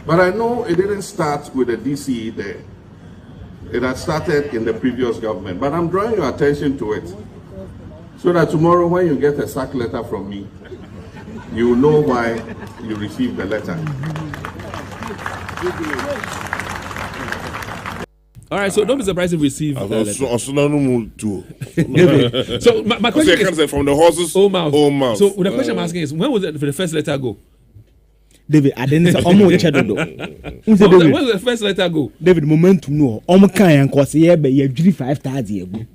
But I know it didn't start with the DCE there. It had started in the previous government. But I'm drawing your attention to it, so that tomorrow when you get a sack letter from me, you will know why you received the letter. All right, so don't be surprised if we receive So my question is from the horses old mouth. So the question I'm asking is, when was the first letter go? David, I didn't say almost chedo. When was the first letter go? David, momentum no. Kan cause here be you 5,000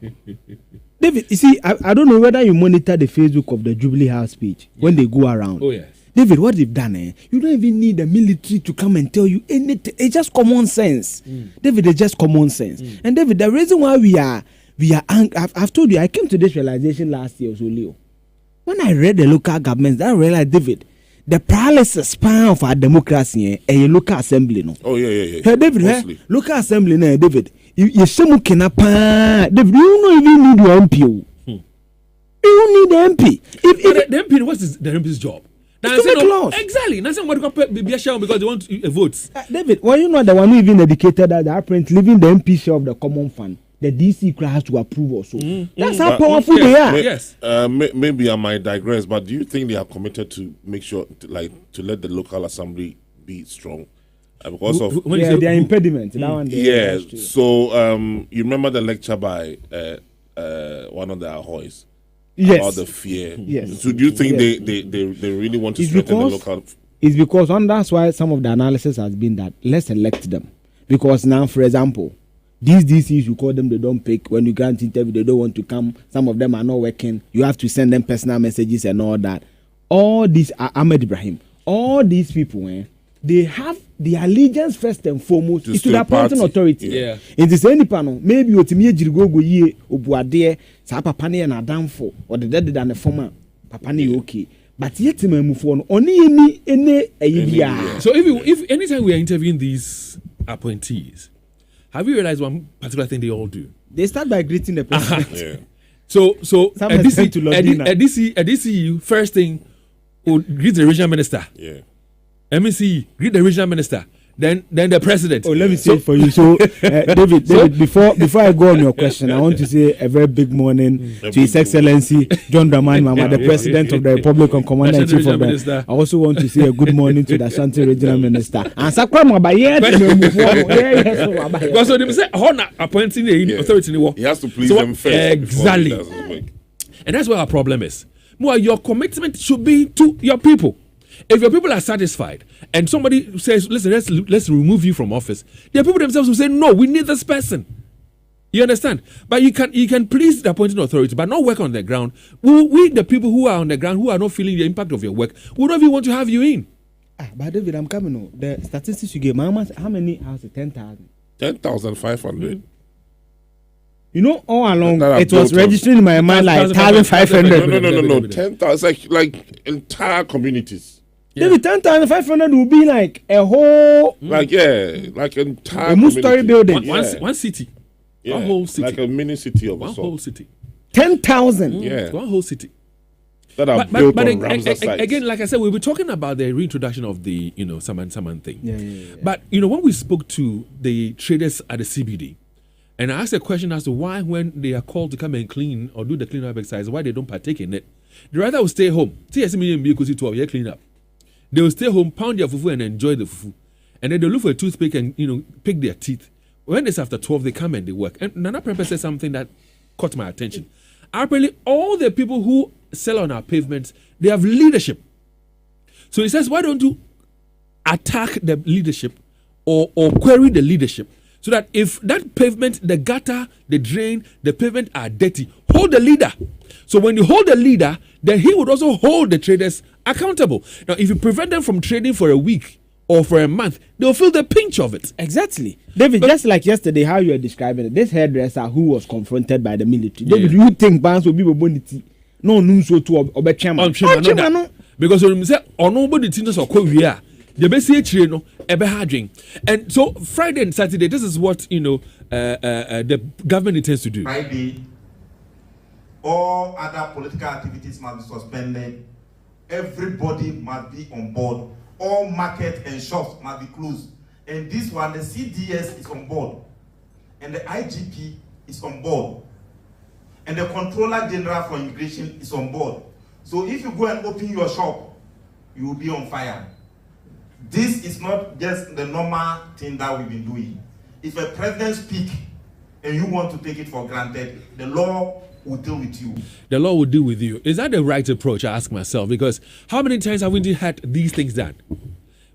David, you see, I don't know whether you monitor the Facebook of the Jubilee House page when they go around. Oh yes. David, what they've done, you don't even need the military to come and tell you anything. It's just common sense. David, it's just common sense. And David, the reason why we are I've told you, I came to this realization last year, so Leo. When I read the local governments, I realized, David, the paralysis span of our democracy, a local assembly, no. Oh yeah. Hey, David, local assembly, no, David. You David, you don't even need your MP. You need the MP. If the MP, what's the MP's job? Exactly. That's what be a show because they want votes. David, well, you know the one who even educated that the apparently leaving the MP share of the common fund. The DC has to approve also. That's how powerful they are. Yes. Maybe I might digress, but do you think they are committed to make sure, to let the local assembly be strong? Because of their impediment. That one. Yeah. So you remember the lecture by one of the Ahoys about the fear. Yes. So do you think they really want to strengthen the local? It's because that's why some of the analysis has been that let's elect them, because now, for example, these DCs, you call them, they don't pick. When you grant interview, they don't want to come. Some of them are not working. You have to send them personal messages and all that. All these, Ahmed Ibrahim, all these people, they have the allegiance first and foremost is to the appointing authority. Yeah. In the same panel, maybe Otimiye Jirigogo ye, Obuade, Sa Papani and Adamfo, or the dead than the former Papani, okay. But yet, move on. Only any. So if anytime we are interviewing these appointees, have you realized one particular thing they all do? They start by greeting the president. So a DCU first thing would greet the regional minister. Yeah. MEC greet the regional minister. Then the president. Oh, let me say it for you. So, David, before I go on your question, I want to say a very big morning to His Excellency John Dramani Mahama, the President of the Republic and Commander-in-Chief of the. I also want to say a good morning to the Ashanti Regional Minister. And Sakwama Baye. Because so they say, "Honor appointing the authority in the war." He has to please them first. Exactly. And that's where our problem is. More, your commitment should be to your people. If your people are satisfied and somebody says, listen, let's remove you from office, the people themselves will say, no, we need this person. You understand? But you can please the appointing authority, but not work on the ground. We the people who are on the ground, who are not feeling the impact of your work, we don't even want to have you in. But David, I'm coming on. The statistics you gave, how many houses? 10,000. 10,500. You know, all along, it was registering in my mind like 1,500. No. 10,000, like entire communities. Yeah. Maybe 10,500 will be like a whole, like entire a story building, one city, one whole city, like a mini city of one whole city, 10,000, one whole city. That are built on Ramsar sites. Again, like I said, we were talking about the reintroduction of the Saman thing. Yeah. But when we spoke to the traders at the CBD, and I asked a question as to why, when they are called to come and clean or do the cleanup exercise, why they don't partake in it. They rather will stay home. Clean up. They will stay home, pound their fufu and enjoy the fufu. And then they look for a toothpick and, pick their teeth. When it's after 12, they come and they work. And Nana Prempe said something that caught my attention. Apparently, all the people who sell on our pavements, they have leadership. So he says, why don't you attack the leadership or query the leadership? So that if that pavement, the gutter, the drain, the pavement are dirty, hold the leader. So when you hold the leader, then he would also hold the traders accountable. Now, if you prevent them from trading for a week or for a month, they'll feel the pinch of it. Exactly. David, just like yesterday, how you were describing it, this hairdresser who was confronted by the military. David, do you think bands will be bonity? No, so to obey chairman. Because when you say, nobody thinks of Korea. The best and so Friday and Saturday, this is what the government intends to do. Friday all other political activities must be suspended. Everybody must be on board. All markets and shops must be closed. And this one, the CDS is on board. And the IGP is on board. And the Controller General for Immigration is on board. So if you go and open your shop, you will be on fire. This is not just the normal thing that we've been doing. If a president speaks and you want to take it for granted, the law will deal with you. The law will deal with you. Is that the right approach? I ask myself, because how many times have we had these things done?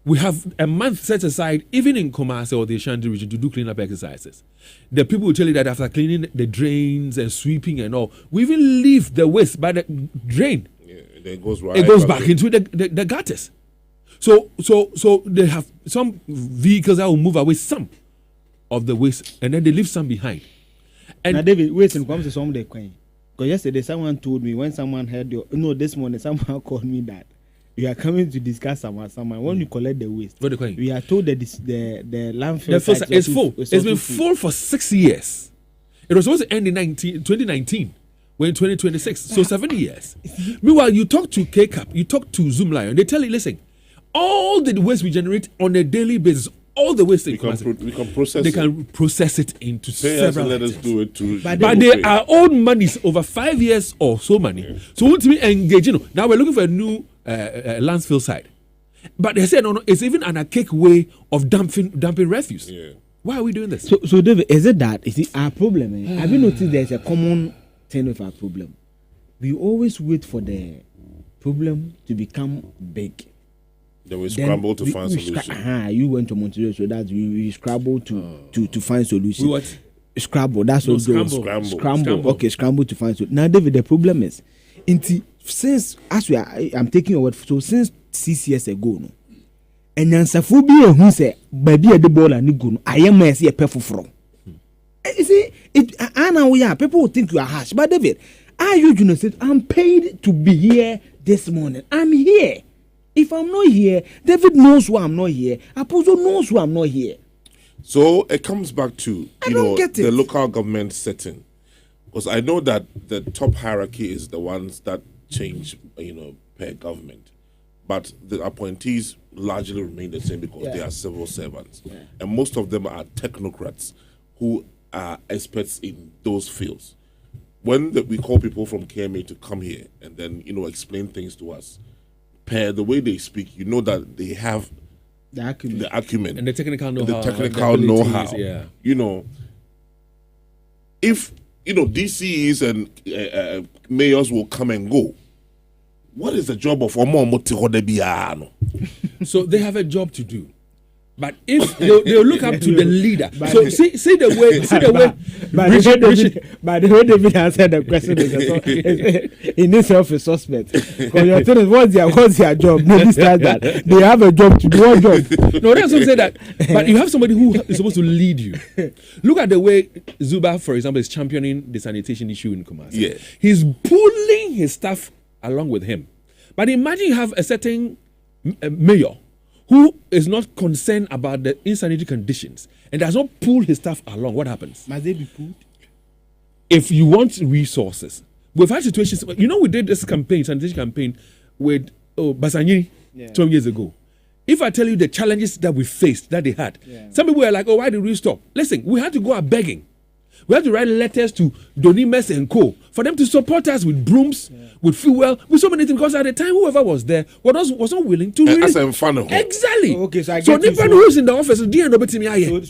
We have a month set aside, even in Kumasi or the Ashanti region, to do cleanup exercises. The people will tell you that after cleaning the drains and sweeping and all, we even leave the waste by the drain. Yeah, it goes right. It goes back into the gutters. So they have some vehicles that will move away some of the waste, and then they leave some behind. And now, David, wait, and comes to some of the coin. Because yesterday, someone told me, when someone heard this morning, someone called me that we are coming to discuss someone. When you collect the waste, we are told that the landfill site is full. It's been full for 6 years. It was supposed to end in 2019. We're in 2026, so 7 years. Meanwhile, you talk to KCAP, you talk to Zoom Lion, they tell you, listen, all the waste we generate on a daily basis, all the waste we can process. They can process it into several. Let us do it too. But they are old monies over 5 years or so money. Yeah. So once we engage, now we're looking for a new landfill site. But they said no, it's even an archaic way of dumping refuse. Yeah. Why are we doing this? So David, is it that? Is it our problem? Have you noticed there's a common thing with our problem? We always wait for the problem to become big. Then we scramble to find solution. You went to Montreal, so that we scramble to find solution. We what? Scramble. That's what Scramble. Okay, scramble to find solution. Now, David, the problem is, since I'm taking your word. So since 6 years ago, no, and Yansaphobia who say, "Baby, the ball and go, I am a perfect from." You see, I know we are. People will think you are harsh, but David, I'm paid to be here this morning. I'm here. If I'm not here, David knows why I'm not here. Apostle knows why I'm not here. So it comes back to the local government setting, because I know that the top hierarchy is the ones that change, per government, but the appointees largely remain the same because they are civil servants, and most of them are technocrats who are experts in those fields. When we call people from KMA to come here and then explain things to us, per the way they speak, that they have the acumen and the technical know-how. Yeah. If DCs and mayors will come and go, what is the job of Omo Motihodebiano? So they have a job to do. But if they'll look up to the leader, so see the way. By the way, David answered the question is in itself a suspect. Because you're telling what's their job? Maybe start that they have a job to do. What job? No, that's what I'm saying. That, but you have somebody who is supposed to lead you. Look at the way Zuba, for example, is championing the sanitation issue in Kumasi. Yeah, he's pulling his staff along with him. But imagine you have a certain mayor who is not concerned about the insanitary conditions and does not pull his staff along. What happens? Must they be pulled? If you want resources, we've had situations. We did this sanitation campaign with Basanyiri 12 years ago. If I tell you the challenges that we faced, that they had, some people were like, "Oh, why did we stop?" Listen, we had to go out begging. We had to write letters to Donimes and Co. for them to support us with brooms, with fuel, with so many things. Because at the time, whoever was there was not willing to really. Exactly. Oh, okay, so I so get different who's in the office.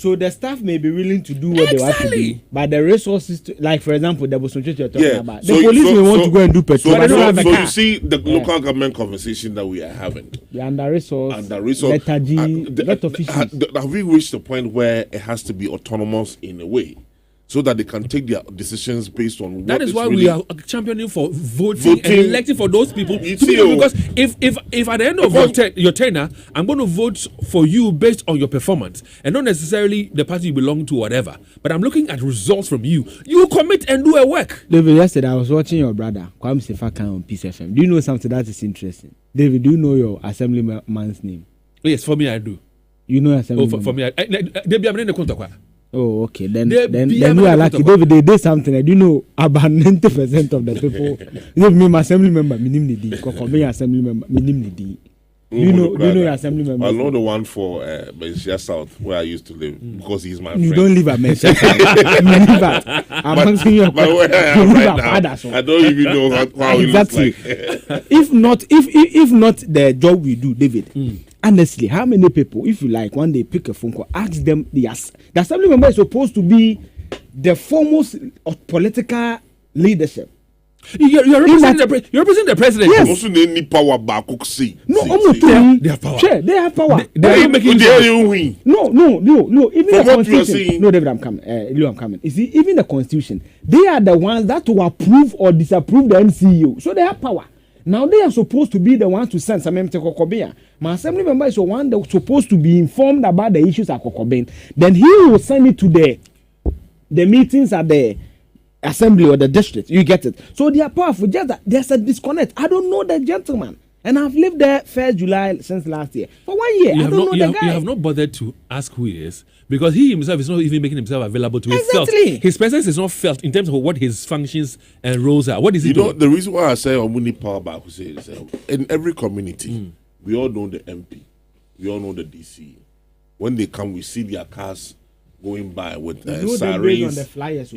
So the staff may be willing to do what they want to do, but the resources, like for example, there was some church you're talking about. The police may want to go and do patrol. So you see the local government conversation that we are having. The under-resource, lethargy, lot of issues. Have we reached the point where it has to be autonomous in a way, so that they can take their decisions based on what that is why really we are championing for voting and electing for those people. Because if at the end of your tenure, I'm going to vote for you based on your performance and not necessarily the party you belong to or whatever, but I'm looking at results from you. You commit and do a work. David, yesterday I was watching your brother Kwame Sefakan on Peace FM. Do you know something that is interesting? David, do you know your assemblyman's name? Yes, for me I do. You know assemblyman. For me, Oh, okay. Then They you are lucky. David, they did something. I do know about 90% of the people. Give me my assembly member, minimum need. Kokobe assembly member, minimum need. Do you know your assembly member? I know the one for Malaysia South where I used to live because he's my friend. You don't live at Malaysia South. You live at. I'm asking you. But where I am right now, I don't even know how he looks like. If not the job we do, David. Honestly, how many people, if you like, one day pick a phone call, ask them, the assembly member is supposed to be the foremost of political leadership. You're representing the president. Yes. Also, they need power back. No, they have power. Sure, they have power. They are making No. Even the constitution. No, David, I'm coming. Leo, I'm coming. You see, even the constitution, they are the ones that will approve or disapprove the MCU. So they have power. Now they are supposed to be the ones to send some Kokobea. My assembly member is the one that's supposed to be informed about the issues at Kokobea. Then he will send it to the meetings at the assembly or the district. You get it? So they are powerful. Just that there's a disconnect. I don't know the gentleman. And I've lived there 1st July since last year. For 1 year, I don't know the guy. You have not bothered to ask who he is because he himself is not even making himself available to Exactly. himself. His presence is not felt in terms of what his functions and roles are. What is he doing? The reason why I say Omuni power back is in every community, we all know the MP, we all know the DC. When they come, we see their cars going by with sirens. On the flyers.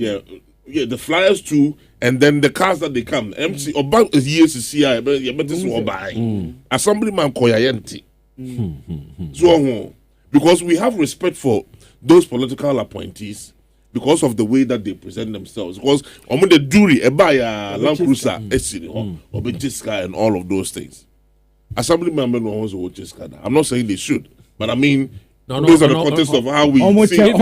Yeah, the flyers too, and then the cars that they come. MC about years to see I but this will buy. Assemblyman Koyayenti. So because we have respect for those political appointees because of the way that they present themselves. Because the jury, Ebaya, Land Cruiser, Obenchiska, and all of those things. Assemblyman knows what I'm not saying they should, but I mean. Those are the context of how we see it.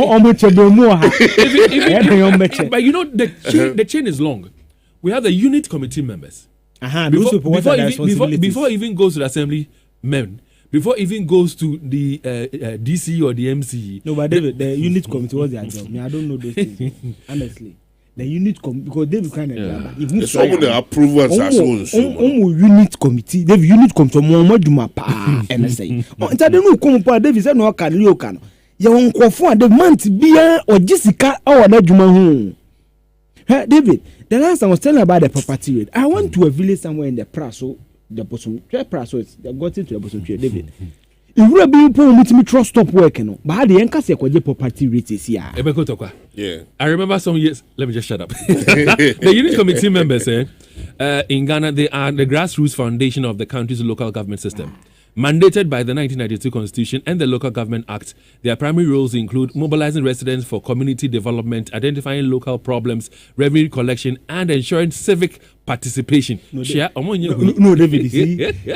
But you know, the chain is long. We have the unit committee members. Before even goes to the assembly men, before even goes to the DC or the MCE. No, but David, the unit committee was their job. I don't know those things. Honestly. The unit committee, because they will kind of someone the approvals are so unit committee, they unit committee Muhammad Juma pa NSA. Nta de no kom pa David say no kan Leo kan. Ya won kwofo the month bia or Jessica or na Juma hu. Hey David, the last time I was telling about the property rate. I went to a village somewhere in the Praso, the Bosom, Praso is got into the Bosom David. If we be me trust stop working, no. But how the enkase kwaje property rate is here. Yeah. I remember some years. Let me just shut up. The unit committee members in Ghana, they are the grassroots foundation of the country's local government system. Mandated by the 1992 Constitution and the Local Government Act, their primary roles include mobilizing residents for community development, identifying local problems, revenue collection, and ensuring civic participation. No, David.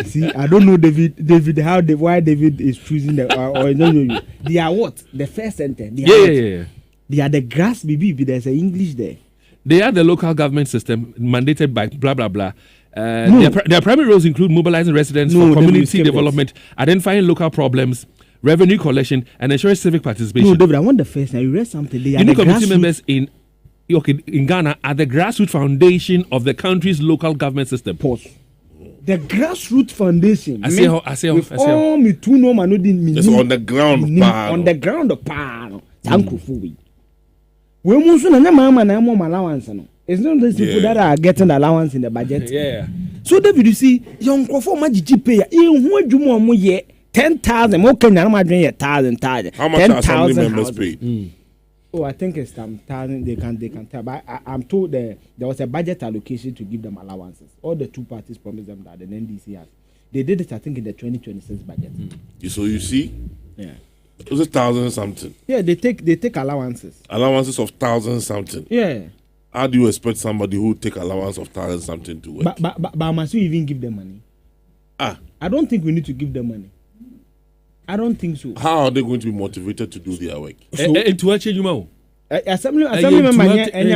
See, I don't know David. Why David is choosing the or no. They are what? The first sentence. They are the grass baby. There's an English there. They are the local government system mandated by blah blah blah. Their primary roles include mobilizing residents for community development, identifying local problems, revenue collection, and ensuring civic participation. No, David, I want the first. Now you read something. They are unit committee members in Ghana are the grassroots foundation of the country's local government system. Pause. The grassroots foundation. I say how. It's on the ground. On the ground of Pano. Thank you for we. We must na mama na mama allowance no. It's not those people that are getting the allowance in the budget. Yeah. So David, you see, young crofo magiji pay. Who adwuma mo ye 10,000. Mo Kenya ma dwen ye 1,000. How much are assembly members paid? Oh, I think it's 1,000. They can tell. But I'm told there was a budget allocation to give them allowances. All the two parties promised them that, the NDC has. They did it, I think, in the 2026 budget. So you see, yeah. It was 1,000 something. Yeah, they take allowances. Allowances of 1,000 something. Yeah. How do you expect somebody who take allowance of 1,000 something to work? But must we even give them money? I don't think we need to give them money. I don't think so. How are they going to be motivated to do their work? To achieve you assembly member any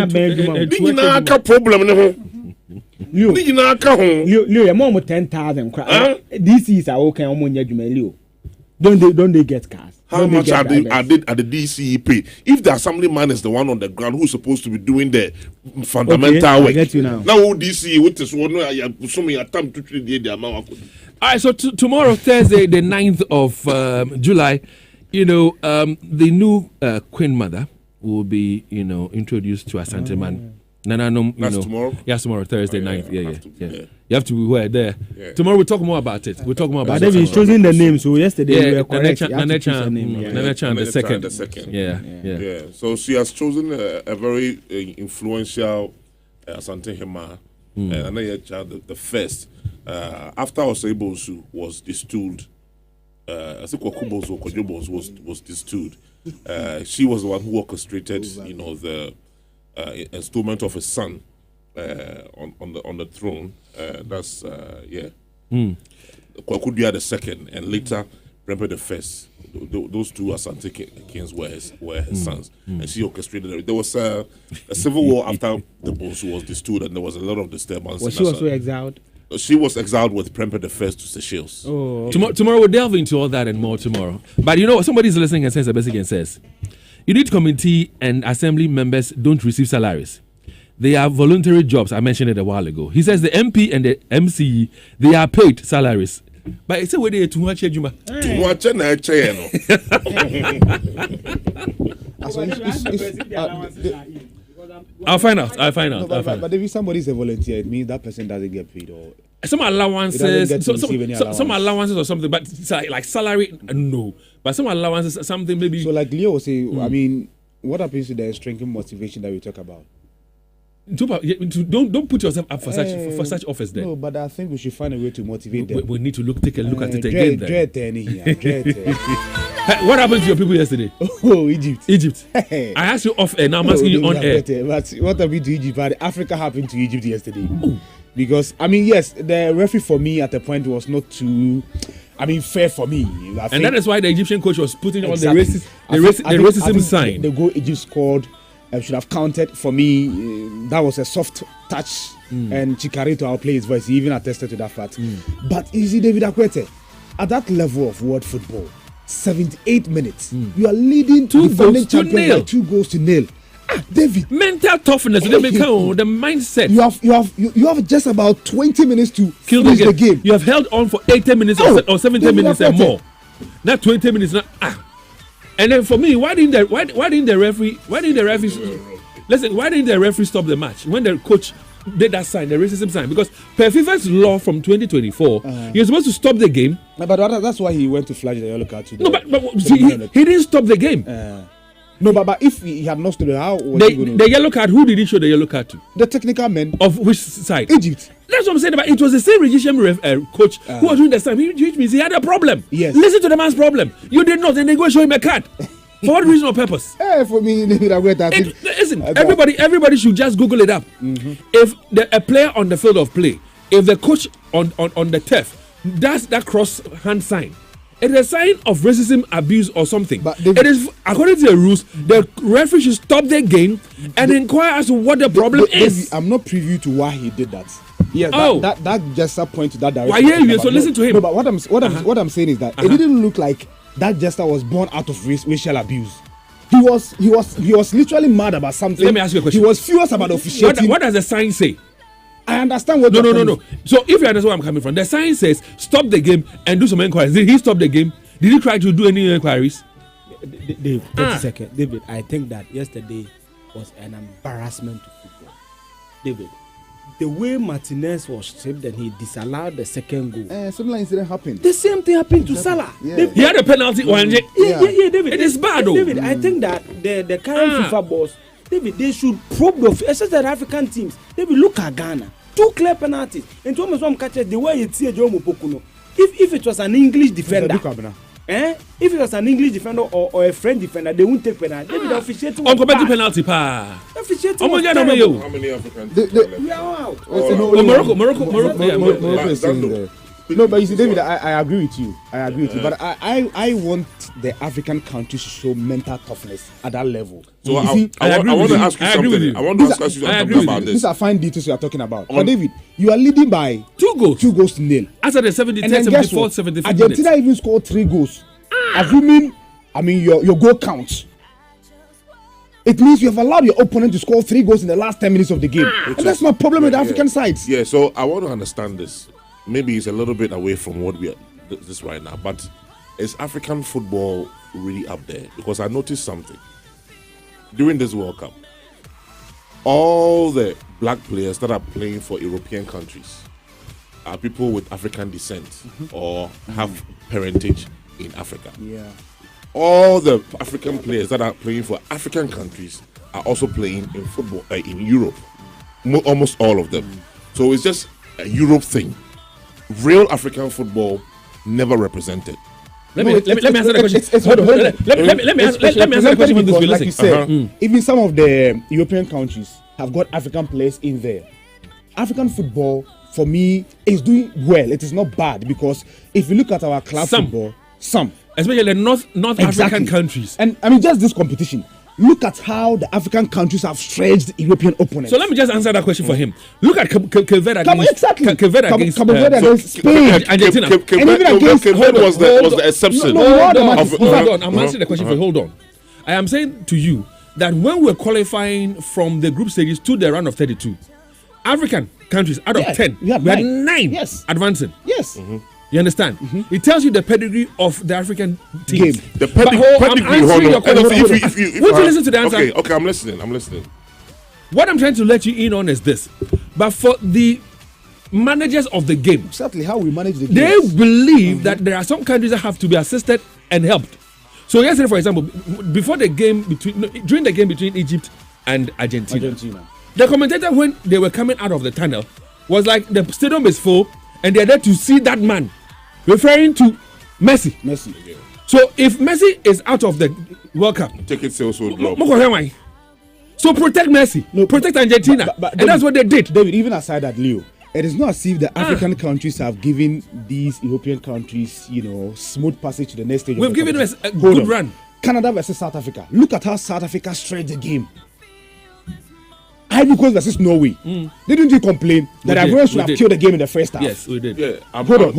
problem. Leo, more 10,000. This is our okay. Leo. Don't they get cars? How much are the DCE pay? If the assemblyman is the one on the ground who's supposed to be doing the fundamental work, get you now DCE with this one, to treat the amount. All right, so tomorrow, Thursday, the 9th of July, the new Queen Mother will be, introduced to Asante Man. Nananom, That's tomorrow? Yes, tomorrow, Thursday, 9th. Yeah. Yeah. You have to be there. Yeah. Tomorrow we'll talk more about it. We'll talk more about But it. they've chosen the name, so yesterday we were correct. Nanechan, the second. Yeah. So she has chosen a very influential Asante Hema, and the first. After Oseibosu was destooled, I think Kwakubosu was destooled. She was the one who orchestrated, the installment of his son on the throne. Kwakudia the second, and later Prempeh the first. Those two Asante kings were his sons, and she orchestrated it. There was a civil war after the Bosu was destooled, and there was a lot of disturbance. Was she also exiled? She was exiled with Prempeh the first to Seychelles. Oh, okay. Tomorrow we'll delve into all that and more tomorrow. But somebody's listening and says, Unit Committee and Assembly members don't receive salaries. They are voluntary jobs. I mentioned it a while ago. He says the MP and the MCE, they are paid salaries. But it's a way too much. I'll find out. But if somebody's a volunteer, it means that person doesn't get paid or some allowances, some allowances or something, but like salary, no. But some allowances, something maybe. So like Leo was saying, I mean, what happens to the strengthening motivation that we talk about? Don't put yourself up for such office there. No, but I think we should find a way to motivate them. We need to take a look at it again. What happened to your people yesterday? Oh, Egypt. I asked you off air. Now I'm asking you on air. But what happened to Egypt? Africa happened to Egypt yesterday. Oh. Because yes, the referee for me at the point was not too. Fair for me. And that is why the Egyptian coach was putting on the racism sign. The goal Egypt scored should have counted for me. That was a soft touch, and Chikarito, our player's voice, he even attested to that fact. But you see, David Akwete, at that level of world football, 78 minutes, you are leading two goals to nil. 2 goals to nil. David, mental toughness, the mindset. You have just about 20 minutes to kill the game. You have held on for 80 minutes or 70 minutes and more. Not 20 minutes. And then for me, why didn't the referee stop the match when the coach did that sign, the racism sign? Because per FIFA's law from 2024, you're supposed to stop the game. But that's why he went to flash the yellow card today. No, but he didn't stop the game. No, but if he had not stood, how was he going to... The yellow card, who did he show the yellow card to? The technical men. Of which side? Egypt. That's what I'm saying about it. Was the same Egyptian coach who was doing the same, which means he had a problem. Yes. Listen to the man's problem. You did not, and they go show him a card. For what reason or purpose? For me, listen, everybody should just Google it up. If a player on the field of play, if the coach on the turf does that cross hand sign, it is a sign of racism, abuse, or something. But it is, according to the rules, the referee should stop the game and inquire as to what the problem is. I'm not privy to why he did that. Yes, that gesture points to that direction. Why hear you? So listen to him. No, but what I'm saying is that it didn't look like that gesture was born out of racial abuse. He was literally mad about something. Let me ask you a question. He was furious about officiating. What does the sign say? I understand what. No. So if you understand where I'm coming from, the sign says stop the game and do some inquiries. Did he stop the game? Did he try to do any inquiries? Dave, 30 seconds. David, I think that yesterday was an embarrassment to football. David, the way Martinez was stripped and he disallowed the second goal. Similar incident happened. The same thing happened to Salah. Yeah. David, he had a penalty. Yeah, David. It is bad though. David, I think that the current FIFA boss, David, they should probe especially the African teams. David, look at Ghana. 2 clear penalties. And to almost catch the way you see Jomo Pokuno. If it was an English defender, if it was an English defender or a French defender, they won't take penalty. David, officiating was bad. Penalty pa. Officiating was terrible. How many Africans? We are out. Morocco is saying there. No, but you see, David, I agree with you. But I want the African countries to show mental toughness at that level. So I want to ask you something. I want to ask you something about this. These are fine details we are talking about. But David, you are leading by 2 goals. 2 goals to nil. After the 73rd, 74th, 75th Argentina even scored 3 goals. Assuming, your goal counts. It means you have allowed your opponent to score 3 goals in the last 10 minutes of the game. And that's my problem with the African sides. Yeah, so I want to understand this. Maybe it's a little bit away from what we are this right now, but is African football really up there? Because I noticed something. during this World Cup, all the black players that are playing for European countries are people with African descent or have parentage in Africa. Yeah. All the African players that are playing for African countries are also playing in football in Europe. Almost all of them. So it's just a Europe thing. Real African football never represented. Let me answer the question. Hold on. Let me answer the question from this way. Like you said, Uh-huh. even some of the European countries have got African players in there. African football, for me, is doing well. It is not bad because if you look at our club football, especially the North African countries. And I mean, just this competition. Look at how the African countries have stretched European opponents. So let me just answer that question for him. Look at Cape Verde against Spain, Argentina. Cape Verde was the exception. Hold on. I'm answering the question for you. Hold on. I am saying to you that when we're qualifying from the group stages to the round of 32, African countries out of 10, we had 9 advancing. Yes. You understand? It tells you the pedigree of the African teams. The pedigree. I'm answering your question. Would you listen to the answer? Okay, I'm listening. What I'm trying to let you in on is this. But for the managers of the game, exactly how we manage the game, they believe that there are some countries that have to be assisted and helped. So yesterday, for example, during the game between Egypt and Argentina, the commentator, when they were coming out of the tunnel, was like, the stadium is full and they're there to see that man, referring to Messi. So if Messi is out of the World Cup, take it so drop. So protect Messi, protect Argentina, but and that's what they did. David, even aside that, Leo, it is not as if the African countries have given these European countries, smooth passage to the next stage. We've given them a good run. Canada versus South Africa. Look at how South Africa stretched the game. Ivory Coast versus Norway. Didn't you complain that everyone should have killed the game in the first half? Yes, we did. Yeah, Hold on.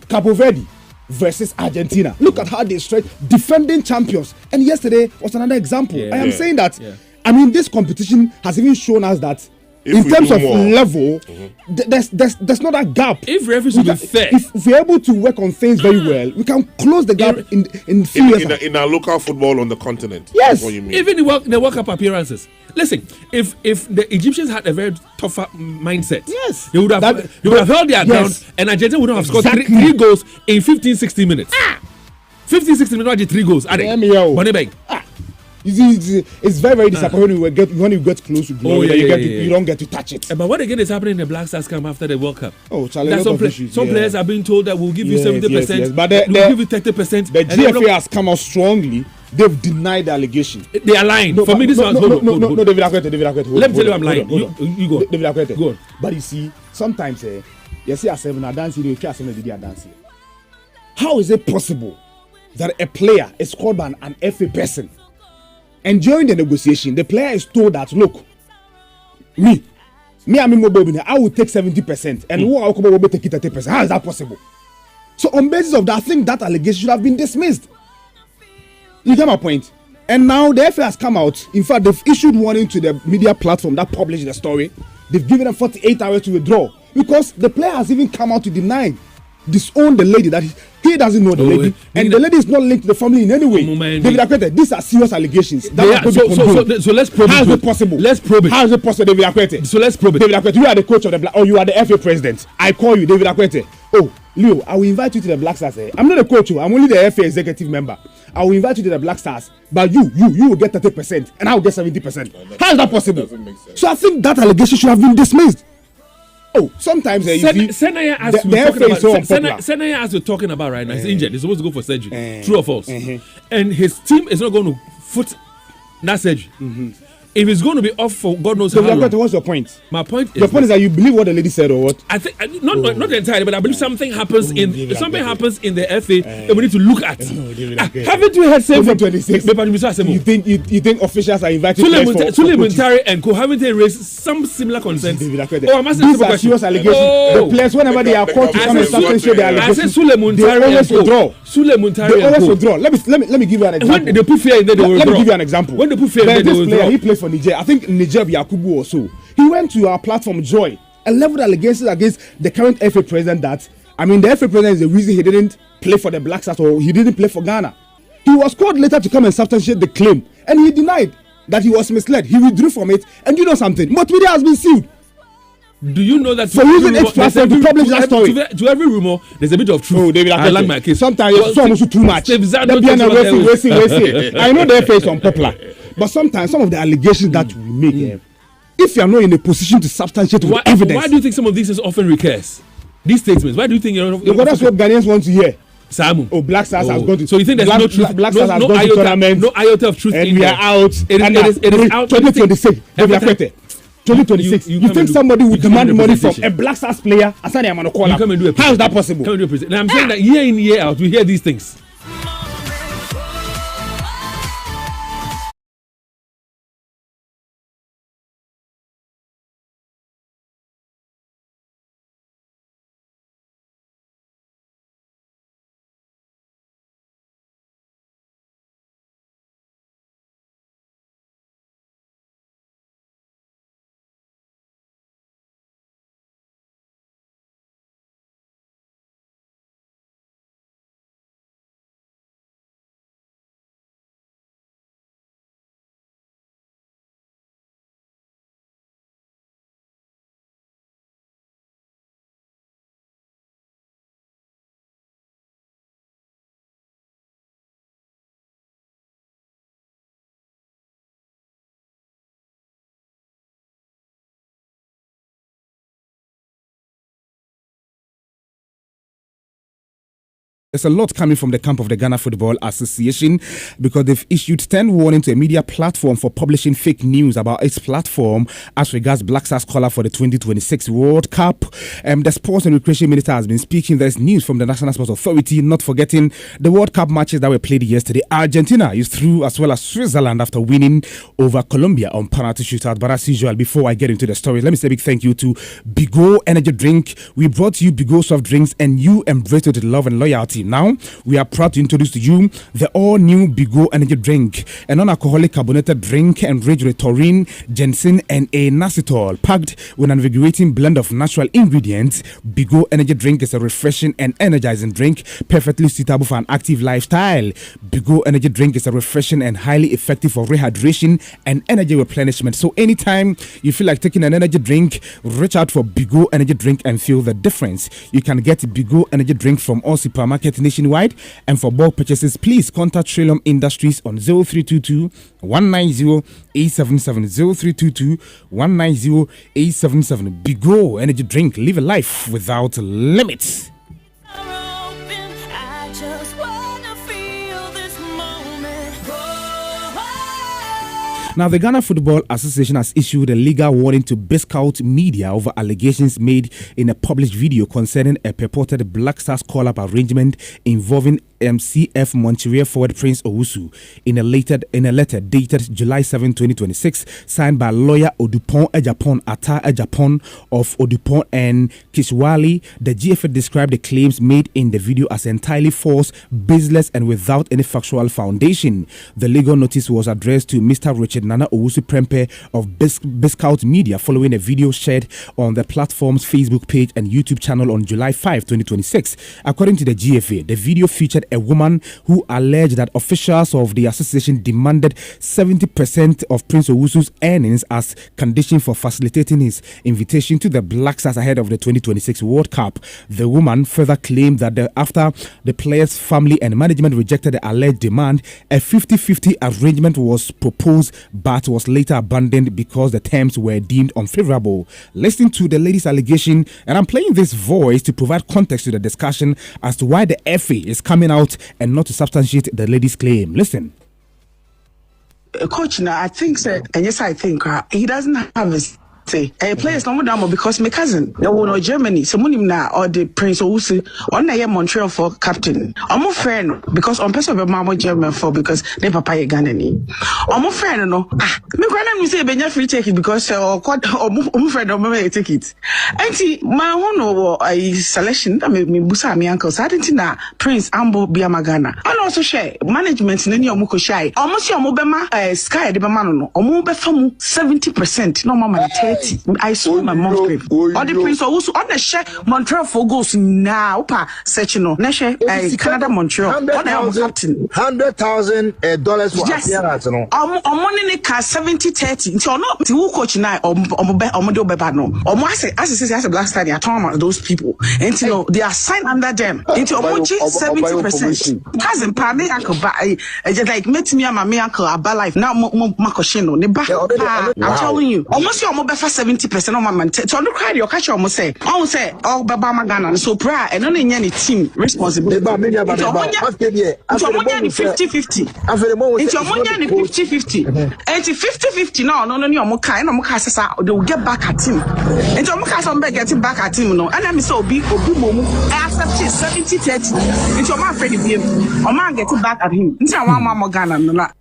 Cape Verde versus Argentina. Look at how they stretch, defending champions. And yesterday was another example. I am saying that. I mean, this competition has even shown us that in terms of level, there's not a gap. If referees will be fair, if we're able to work on things very well, we can close the gap in few years. In our local football on the continent. Yes. That's what you mean. Even the World Cup appearances. Listen, if the Egyptians had a very tougher mindset, yes, they would have held their ground, and Argentina would not have scored three goals in 15-16 minutes. 15-16 minutes, 3 goals. It's very, very disappointing when you get close to glory, you don't get to touch it. But what again is happening in the Black Stars camp after the World Cup? Some players are being told that we'll give you 70%, but we'll give you 30%. The GFA has come out strongly. They've denied the allegation. They are lying. For me, this one. No, David Akwete. Let me tell you, I'm lying. You go. David Akwete. Go on. But you see, sometimes you see a 7 a dance, you can't say a dance. How is it possible that a player is called by an FA person? And during the negotiation, the player is told that, look, I will take 70%, and who will take 30%. How is that possible? So on basis of that, I think that allegation should have been dismissed. You get my point? And now the FA has come out. In fact, they've issued warning to the media platform that published the story. They've given them 48 hours to withdraw because the player has even come out to disown the lady that he doesn't know the lady, and the lady is not linked to the family in any way. David Akwete, these are serious allegations. So let's probe it. How is it possible? Let's probe it. How is it possible, David Akwete? So let's probe it. David Akwete, you are the coach of the Black, or you are the FA president. I call you, David Akwete. Oh, Leo, I will invite you to the Black Stars. I'm not a coach. I'm only the FA executive member. I will invite you to the Black Stars, but you will get 30%, and I will get 70%. How is that possible? So I think that allegation should have been dismissed. Oh, sometimes Senaya, as we're talking about right now, he's injured. He's supposed to go for surgery. True or false? And his team is not going to foot that surgery. If it's going to be off for God knows how long. What's your point? My point is that you believe what the lady said, or what? I think not entirely, but I believe something happens in the FA that we need to look at. Haven't we had same from 26? You think officials are invited? Sule Muntari and co haven't they raised some similar concerns? I'm asking these are serious allegations. The players, whenever they are caught to come and start and show their allegations, I said Sule Muntari always withdraw. Sule Muntari they always withdraw. Let me give you an example. When they put fear in there, they will withdraw. Let me give you an example. When they put fear in there, they will withdraw. He plays for Niger. I think Niger Yakubu or so. He went to our platform Joy and leveled allegations against the current FA president the FA president is the reason he didn't play for the Black Stars or he didn't play for Ghana. He was called later to come and substantiate the claim, and he denied that he was misled. He withdrew from it, and you know something? Multimedia has been sued. Do you know that for using its platform to publish that story? To every rumor, there's a bit of truth. Oh, David, I like my case. Sometimes it's almost too much. I know their face on popular, but sometimes some of the allegations that we make, if you are not in a position to substantiate with evidence. Why do you think some of these is often recurs? These statements. Why do you think because that's what Ghanaians want to hear? Simon. Oh, Black Stars has gone to. So you think there's no truth? Black Stars has gone to tournament. No iota of truth. And we are out. It is out. 2026. 2026. You think somebody would demand money from a Black Stars player? How is that possible? And I'm saying that year in, year out, we hear these things. There's a lot coming from the camp of the Ghana Football Association because they've issued 10 warnings to a media platform for publishing fake news about its platform as regards Black Stars caller for the 2026 World Cup. The Sports and Recreation Minister has been speaking. There's news from the National Sports Authority, not forgetting the World Cup matches that were played yesterday. Argentina is through as well as Switzerland after winning over Colombia on penalty shootout. But as usual, before I get into the story, let me say a big thank you to Bigo Energy Drink. We brought you Bigo soft drinks and you embraced it with love and loyalty. Now, we are proud to introduce to you the all-new Bigo Energy Drink, a non-alcoholic carbonated drink enriched with taurine, ginseng, and a inositol, packed with an invigorating blend of natural ingredients. Bigo Energy Drink is a refreshing and energizing drink, perfectly suitable for an active lifestyle. Bigo Energy Drink is a refreshing and highly effective for rehydration and energy replenishment. So anytime you feel like taking an energy drink, reach out for Bigo Energy Drink and feel the difference. You can get Bigo Energy Drink from all supermarkets nationwide, and for bulk purchases, please contact Trillium Industries on 0322 190 877 0322 190 877. Bigo Energy Drink. Live a life without limits. Now, the Ghana Football Association has issued a legal warning to Biscout Media over allegations made in a published video concerning a purported Black Stars call-up arrangement involving CF Montreal forward Prince Owusu. In a letter dated July 7, 2026, signed by lawyer Odupon Ejapon Ata Ejapon of Odupon and Kishwali, the GFA described the claims made in the video as entirely false, baseless, and without any factual foundation. The legal notice was addressed to Mr. Richard Nana Owusu Prempe of Biscout Media following a video shared on the platform's Facebook page and YouTube channel on July 5, 2026. According to the GFA, the video featured a woman who alleged that officials of the association demanded 70% of Prince Owusu's earnings as condition for facilitating his invitation to the Black Stars ahead of the 2026 World Cup. The woman further claimed that after the player's family and management rejected the alleged demand, a 50-50 arrangement was proposed but was later abandoned because the terms were deemed unfavorable. Listening to the lady's allegation, and I'm playing this voice to provide context to the discussion as to why the FA is coming out and not to substantiate the lady's claim. Listen. Coach, now I think that, and yes, I think he doesn't have his say. Players no more because my cousin, they were no Germany, so money now or the Prince Owusu, on the Montreal for captain. I'm a friend because on person of Mama German for because they papa Ghanaian. I'm a friend, no. Me grandma say Benya free take it because or friend of me take it. And see, my own a selection that me busa me uncle. So I didn't know Prince Ambo Biamagana. And also share management in any omuko shy. Almost your mobema sky the bamano. Omu befamu 70%. No mama 30. 70. I saw my mom's grave. All the Prince also on the share Montreal for goals now. Searching on Canada Montreal. On the captain. $100,000 for appearance. No. Money car 70-30. Until not who coach now or Modo Bebano. Or as a black star, they are talking about those people. And you know they are signed under them. Into Omochi 70%. Cousin Pame uncle just like met me and my uncle about life now Makoshino. I'm telling you, almost your mobile for 70% of my man. So look how your catch almost say, oh Baba Magana, so proud and only any team responsible. It's 50-50. It's your money 50-50. And 50-50 now, no, Mokai, no Mokasa, they will get back at him. And your Mokasa getting back at him, no, and I'm so big or big momo. I accept 70-30. It's your man Freddie Beam, or man getting back at him.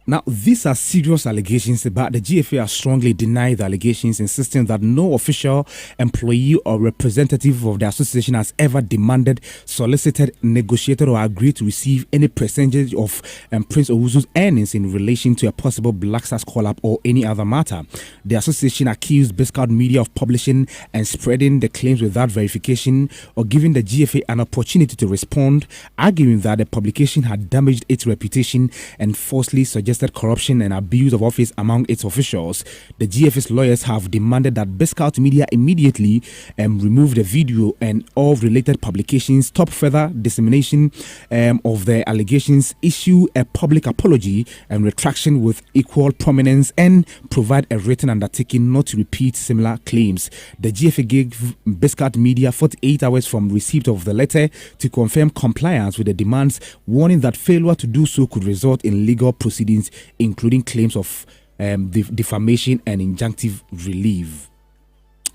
Now, these are serious allegations, but the GFA has strongly denied the allegations, insisting that no official, employee, or representative of the association has ever demanded, solicited, negotiated, or agreed to receive any percentage of Prince Owusu's earnings in relation to a possible Black Stars call-up or any other matter. The association accused Biscout Media of publishing and spreading the claims without verification or giving the GFA an opportunity to respond, arguing that the publication had damaged its reputation and falsely suggested corruption and abuse of office among its officials. The GFA's lawyers have demanded that Biscout Media immediately remove the video and all related publications, stop further dissemination of the allegations, issue a public apology and retraction with equal prominence, and provide a written undertaking not to repeat similar claims. The GFA gave Biscout Media 48 hours from receipt of the letter to confirm compliance with the demands, warning that failure to do so could result in legal proceedings, including claims of defamation and injunctive relief.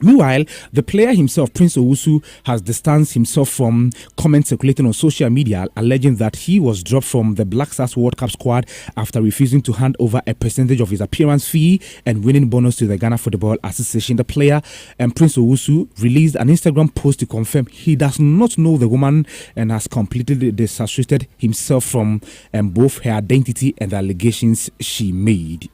Meanwhile, the player himself, Prince Owusu, has distanced himself from comments circulating on social media alleging that he was dropped from the Black Stars World Cup squad after refusing to hand over a percentage of his appearance fee and winning bonus to the Ghana Football Association. The player, Prince Owusu, released an Instagram post to confirm he does not know the woman and has completely disassociated himself from both her identity and the allegations she made.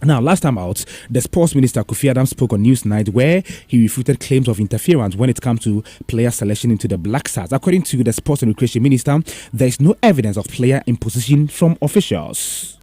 Now, last time out, the sports minister Kofi Adams spoke on Newsnight where he refuted claims of interference when it comes to player selection into the Black Stars. According to the sports and recreation minister, there is no evidence of player imposition from officials.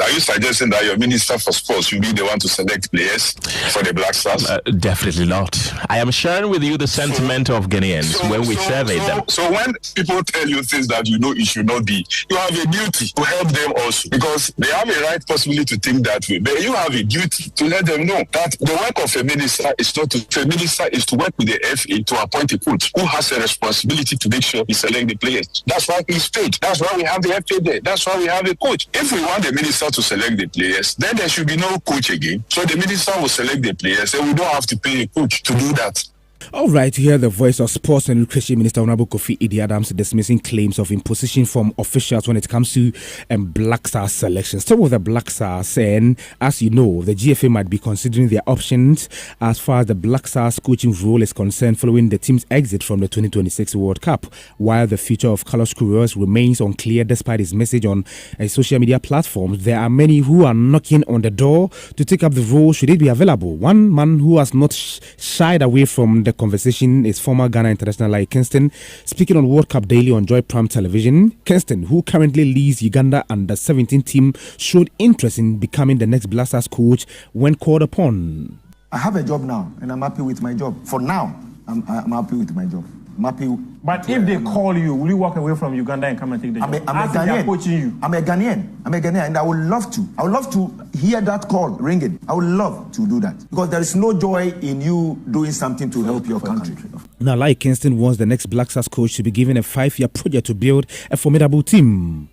Are you suggesting that your Minister for Sports will be the one to select players for the Black Stars? Definitely not. I am sharing with you the sentiment of Ghanaians when we surveyed them. So when people tell you things that you know it should not be, you have a duty to help them also, because they have a right possibly to think that way. But you have a duty to let them know that the work of a minister is not to, a minister is to work with the FA to appoint a coach who has a responsibility to make sure he select the players. That's why he's paid. That's why we have the FA there. That's why we have a coach. If we want the minister to select the players, then there should be no coach again. So the minister will select the players and we don't have to pay a coach to do that. All right, to hear the voice of Sports and Recreation Minister Honorable Kofi Idi Adams dismissing claims of imposition from officials when it comes to Black Stars selection. Still with the Black Stars, saying, as you know, the GFA might be considering their options as far as the Black Stars coaching role is concerned following the team's exit from the 2026 World Cup. While the future of Carlos Queiroz remains unclear despite his message on social media platforms, there are many who are knocking on the door to take up the role should it be available. One man who has not shied away from the conversation is former Ghana international Lai Kingston, speaking on World Cup Daily on Joy Prime Television. Kingston, who currently leads Uganda under-17 team, showed interest in becoming the next Black Stars coach when called upon. I have a job now, and I'm happy with my job. For now, I'm happy with my job. I'm happy. But if they call you, will you walk away from Uganda and come and take the job? I'm a Ghanaian. Coaching you. I'm a Ghanaian, and I would love to. I would love to hear that call ringing. I would love to do that because there is no joy in you doing something to help your country. Now, Lai Kingston wants the next Black Stars coach to be given a 5-year project to build a formidable team.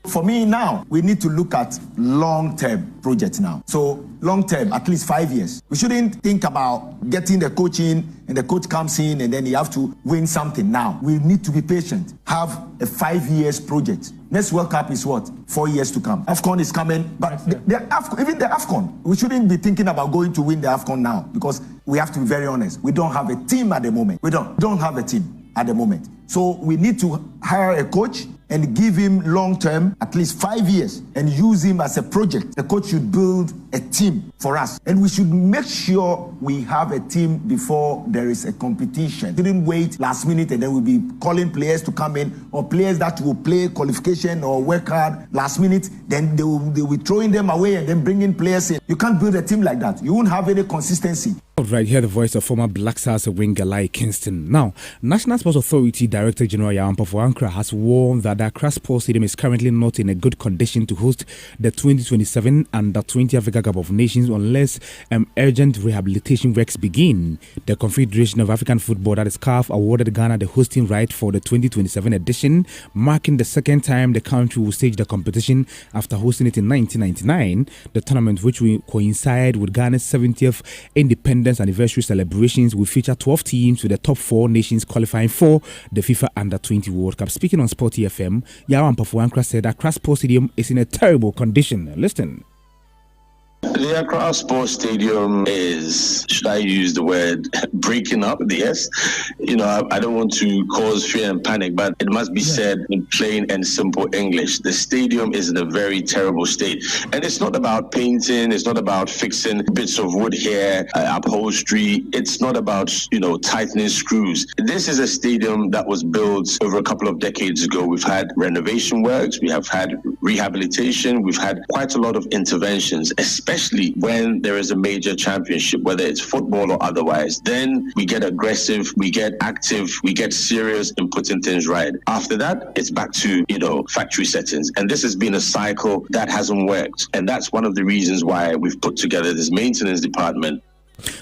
For me now, we need to look at long-term projects now. So long-term, at least 5 years. We shouldn't think about getting the coach in and the coach comes in and then you have to win something now. We need to be patient. Have a 5 years project. Next World Cup is what? 4 years to come. AFCON is coming, but even the AFCON, we shouldn't be thinking about going to win the AFCON now because we have to be very honest. We don't have a team at the moment. We don't have a team at the moment. So we need to hire a coach and give him long term, at least 5 years, and use him as a project. The coach should build a team for us, and we should make sure we have a team before there is a competition. Didn't wait last minute and then we'll be calling players to come in, or players that will play qualification or work hard last minute, then they will be throwing them away and then bringing players in. You can't build a team like that. You won't have any consistency. Right here, the voice of former Black Stars winger Lai Kingston. Now, National Sports Authority Director General Yaw Ampofo-Ankrah has warned that the Accra Sports Stadium is currently not in a good condition to host the 2027 Under-20 Africa Cup of Nations unless urgent rehabilitation works begin. The Confederation of African Football, that is CAF, awarded Ghana the hosting right for the 2027 edition, marking the second time the country will stage the competition after hosting it in 1999. The tournament, which will coincide with Ghana's 70th independence anniversary celebrations, will feature 12 teams with the top 4 nations qualifying for the FIFA Under-20 World Cup. Speaking on Sport FM, Yaw Ampofo-Ankrah said that Accra Sports Stadium is in a terrible condition. Listen. The Accra Sports Stadium is, should I use the word, breaking up? Yes. You know, I don't want to cause fear and panic, but it must be said in plain and simple English. The stadium is in a very terrible state. And it's not about painting. It's not about fixing bits of wood here, upholstery. It's not about, tightening screws. This is a stadium that was built over a couple of decades ago. We've had renovation works. We have had rehabilitation. We've had quite a lot of interventions, especially when there is a major championship, whether it's football or otherwise. Then we get aggressive, we get active, we get serious in putting things right. After that, it's back to, factory settings. And this has been a cycle that hasn't worked. And that's one of the reasons why we've put together this maintenance department.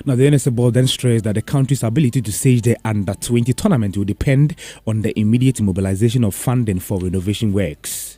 Now, the NSA board then stressed that the country's ability to stage the Under-20 tournament will depend on the immediate mobilization of funding for renovation works.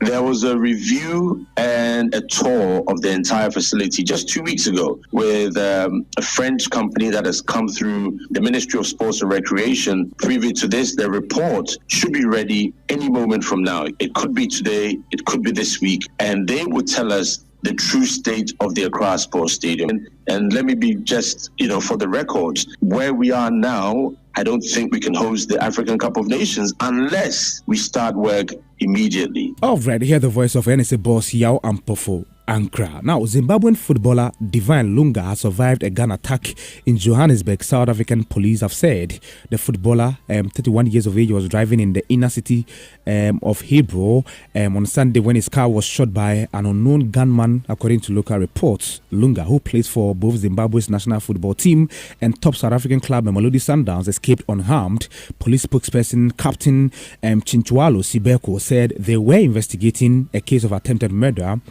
There was a review and a tour of the entire facility just 2 weeks ago with a French company that has come through the Ministry of Sports and Recreation. Preview to this, the report should be ready any moment from now. It could be today, it could be this week, and they would tell us the true state of the Accra Sports Stadium. And let me be just, for the records, where we are now, I don't think we can host the African Cup of Nations unless we start work immediately. All right, hear the voice of NSA boss Yaw Ampofo-Ankrah. Now, Zimbabwean footballer Divine Lunga has survived a gun attack in Johannesburg. South African police have said the footballer, 31 years of age, was driving in the inner city of Hebrew on Sunday when his car was shot by an unknown gunman, according to local reports. Lunga, who plays for both Zimbabwe's national football team and top South African club Mamelodi Sundowns, escaped unharmed. Police spokesperson Captain Chinchwalo Sibeko said they were investigating a case of attempted murder,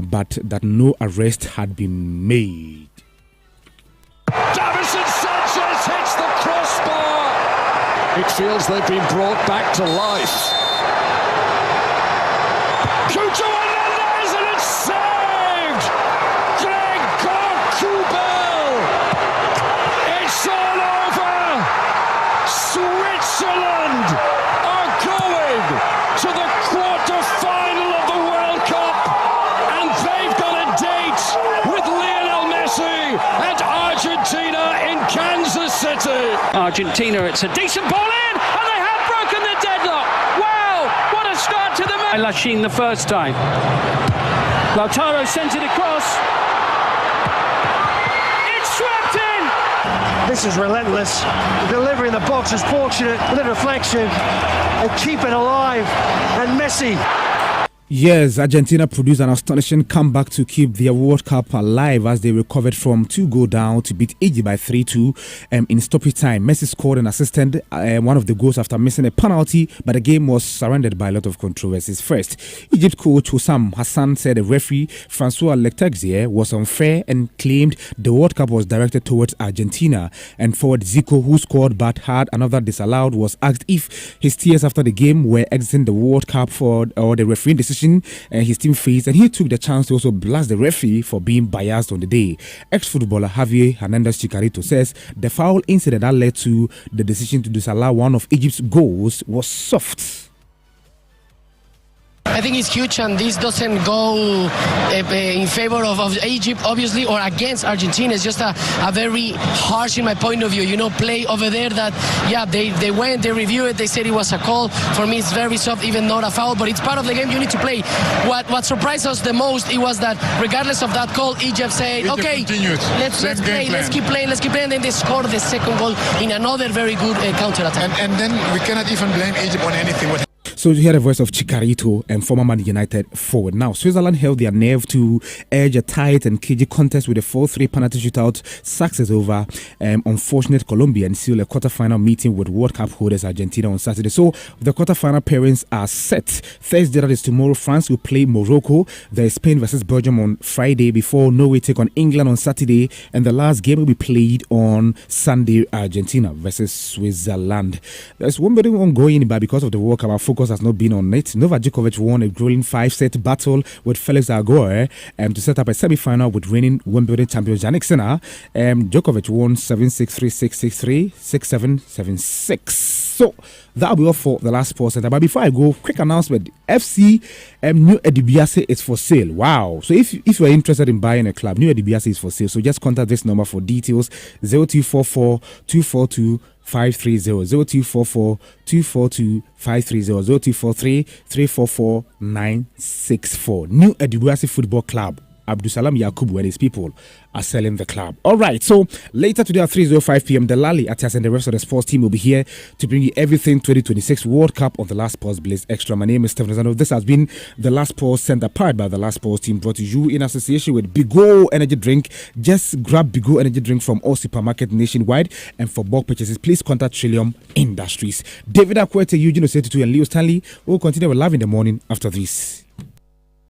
but that no arrest had been made. Davison Sanchez hits the crossbar. It feels they've been brought back to life. Cucho Hernandez, and it's saved. Gregor Kubel. It's all over. Switzerland are going to the quarter-final of the World Cup, and they've got a date with Lionel Messi and Argentina in Kansas City. Argentina, it's a decent ball in, and they have broken the deadlock. Wow, what a start to the match. Lachine the first time. Lautaro sent it across. It's swept in. This is relentless. The delivery in the box is fortunate, with a deflection, and keep it alive. And Messi. Yes, Argentina produced an astonishing comeback to keep their World Cup alive as they recovered from 2-goal down to beat Egypt by 3-2 in stoppage time. Messi scored and assisted one of the goals after missing a penalty, but the game was surrounded by a lot of controversies. First, Egypt coach Hussam Hassan said the referee Francois Lectexier was unfair and claimed the World Cup was directed towards Argentina. And forward Zico, who scored but had another disallowed, was asked if his tears after the game were exiting the World Cup or the refereeing decision his team faced, and he took the chance to also blast the referee for being biased on the day. Ex-footballer Javier Hernandez Chicarito says the foul incident that led to the decision to disallow one of Egypt's goals was soft. I think it's huge, and this doesn't go in favor of Egypt, obviously, or against Argentina. It's just a very harsh, in my point of view, play over there that, they went, they reviewed it, they said it was a call. For me, it's very soft, even not a foul, but it's part of the game you need to play. What surprised us the most, it was that regardless of that call, Egypt said, okay, let's play, let's keep playing, and then they scored the second goal in another very good counter-attack. And then we cannot even blame Egypt on anything. So you hear the voice of Chicharito and former Man United forward. Now, Switzerland held their nerve to edge a tight and cagey contest with a 4-3 penalty shootout success over unfortunate Colombia and seal a quarter-final meeting with World Cup holders Argentina on Saturday. So the quarter-final pairings are set. Thursday, that is tomorrow, France will play Morocco. There is Spain versus Belgium on Friday before Norway take on England on Saturday. And the last game will be played on Sunday, Argentina versus Switzerland. There's one bit ongoing, but because of the World Cup, our focus has not been on it. Novak Djokovic won a grueling 5-set battle with Felix Auger to set up a semi-final with reigning Wimbledon champion Jannik Sinner. Djokovic won 7-6, 3-6, 6-3, 6-7, 7-6. So that'll be all for the last Sports Center. But before I go, quick announcement: FC New Edibiase is for sale. Wow! So if you are interested in buying a club, New Edibiase is for sale. So just contact this number for details: 0244 242 530 0244 242 530 0243 344 964. New Edibuasi Football Club. Abdusalam Yakubu and his people are selling the club. All right, so later today at 3:05 p.m., the Lali Atias and the rest of the sports team will be here to bring you everything 2026 World Cup on the Last Sports Blaze Extra. My name is Stephen Zano. This has been the Last Sports sent apart by the Last Sports team, brought to you in association with Bigo Energy Drink. Just grab Bigo Energy Drink from all supermarkets nationwide, and for bulk purchases, please contact Trillium Industries. David Akwete, Eugene Osetutu, and Leo Stanley will continue with Live in the Morning after this.